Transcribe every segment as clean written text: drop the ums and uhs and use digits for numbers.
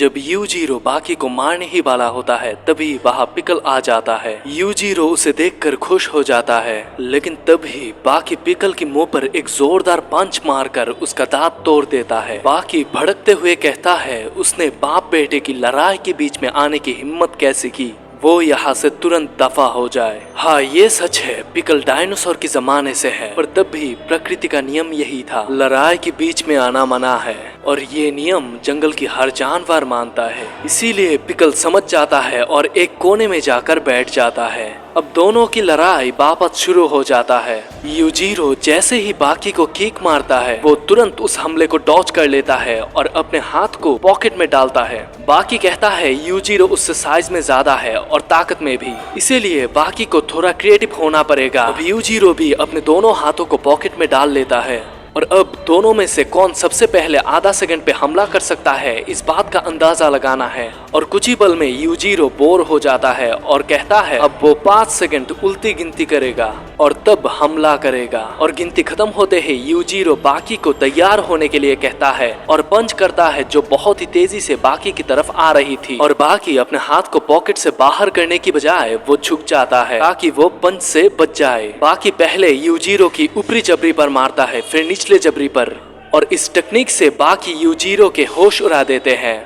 जब यूजीरो बाकी को मारने ही वाला होता है तभी वहाँ पिकल आ जाता है। यूजीरो उसे देखकर खुश हो जाता है, लेकिन तभी बाकी पिकल की मुंह पर एक जोरदार पंच मारकर उसका दांत तोड़ देता है। बाकी भड़कते हुए कहता है उसने बाप बेटे की लड़ाई के बीच में आने की हिम्मत कैसे की, वो यहाँ से तुरंत दफा हो जाए। हाँ ये सच है, पिकल डायनासोर के जमाने से है, पर तब भी प्रकृति का नियम यही था, लड़ाई के बीच में आना मना है और ये नियम जंगल की हर जानवर मानता है। इसीलिए पिकल समझ जाता है और एक कोने में जाकर बैठ जाता है। अब दोनों की लड़ाई वापस शुरू हो जाता है। यूजीरो जैसे ही बाकी को किक मारता है वो तुरंत उस हमले को डॉज कर लेता है और अपने हाथ को पॉकेट में डालता है। बाकी कहता है यूजीरो उससे साइज में ज्यादा है और ताकत में भी, इसीलिए बाकी को थोड़ा क्रिएटिव होना पड़ेगा। अब यूजीरो भी अपने दोनों हाथों को पॉकेट में डाल लेता है और अब दोनों में से कौन सबसे पहले आधा सेकंड पे हमला कर सकता है इस बात का अंदाजा लगाना है। और कुछ ही पल में यूजीरो बोर हो जाता है और कहता है अब वो 5 सेकंड उल्टी गिनती करेगा और तब हमला करेगा। और गिनती खत्म होते ही यूजीरो बाकी को तैयार होने के लिए कहता है और पंच करता है जो बहुत ही तेजी से बाकी की तरफ आ रही थी। और बाकी अपने हाथ को पॉकेट से बाहर करने की बजाय वो झुक जाता है ताकि वो पंच से बच जाए। बाकी पहले यूजीरो की ऊपरी जबरी पर मारता है, फिर निचले जबरी पर, और इस टेक्निक से बाकी यूजीरो के होश उड़ा देते हैं,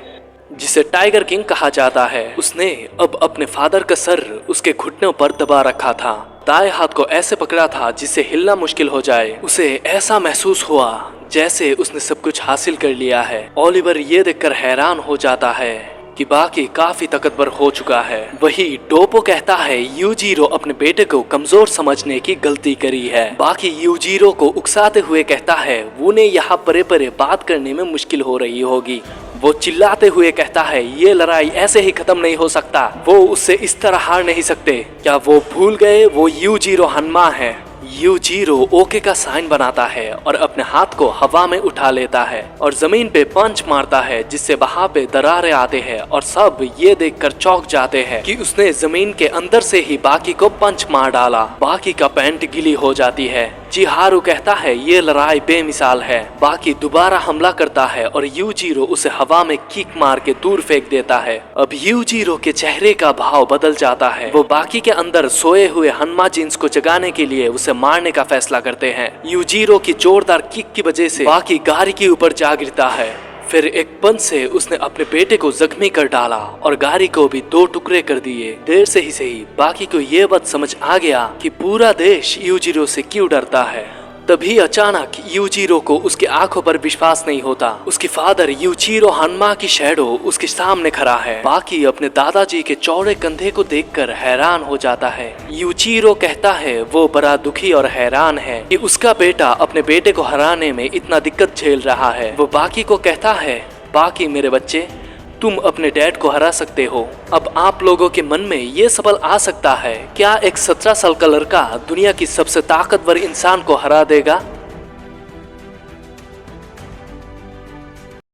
जिसे टाइगर किंग कहा जाता है। उसने अब अपने फादर का सर उसके घुटनों पर दबा रखा था, दाएं हाथ को ऐसे पकड़ा था जिससे हिलना मुश्किल हो जाए। उसे ऐसा महसूस हुआ जैसे उसने सब कुछ हासिल कर लिया है। ओलिवर ये देखकर हैरान हो जाता है कि बाकी काफी ताकतवर हो चुका है। वही डोपो कहता है यूजीरो अपने बेटे को कमजोर समझने की गलती करी है। बाकी यूजीरो को उकसाते हुए कहता है उन्हें यहाँ परे परे बात करने में मुश्किल हो रही होगी। वो चिल्लाते हुए कहता है ये लड़ाई ऐसे ही खत्म नहीं हो सकता, वो उससे इस तरह हार नहीं सकते। क्या वो भूल गए वो यूजीरो हनुमा है। यूजीरो ओके का साइन बनाता है और अपने हाथ को हवा में उठा लेता है और जमीन पे पंच मारता है, जिससे वहाँ पे दरारें आते हैं और सब ये देखकर चौंक जाते हैं कि उसने जमीन के अंदर से ही बाकी को पंच मार डाला। बाकी का पैंट गीली हो जाती है। चिहारू कहता है ये लड़ाई बेमिसाल है। बाकी दोबारा हमला करता है और यूजीरो उसे हवा में किक मार के दूर फेंक देता है। अब यूजीरो के चेहरे का भाव बदल जाता है। वो बाकी के अंदर सोए हुए हनुमा जिन्स को जगाने के लिए उसे मारने का फैसला करते हैं। यूजीरो की जोरदार किक की वजह से बाकी गाड़ी के ऊपर जा गिरता है। फिर एक पंच से उसने अपने बेटे को जख्मी कर डाला और गाड़ी को भी 2 टुकड़े कर दिए। देर से ही सही बाकी को ये बात समझ आ गया कि पूरा देश यूजीरो से क्यों डरता है। तभी अचानक यूजीरो को उसकी आंखों पर विश्वास नहीं होता। उसकी फादर यूजीरो हनुमा की शैडो उसके सामने खड़ा है। बाकी अपने दादाजी के चौड़े कंधे को देखकर हैरान हो जाता है। यूजीरो कहता है वो बड़ा दुखी और हैरान है कि उसका बेटा अपने बेटे को हराने में इतना दिक्कत झेल रहा है। वो बाकी को कहता है बाकी मेरे बच्चे, तुम अपने डैड को हरा सकते हो। अब आप लोगों के मन में ये सवाल आ सकता है क्या एक 17 साल का लड़का दुनिया की सबसे ताकतवर इंसान को हरा देगा।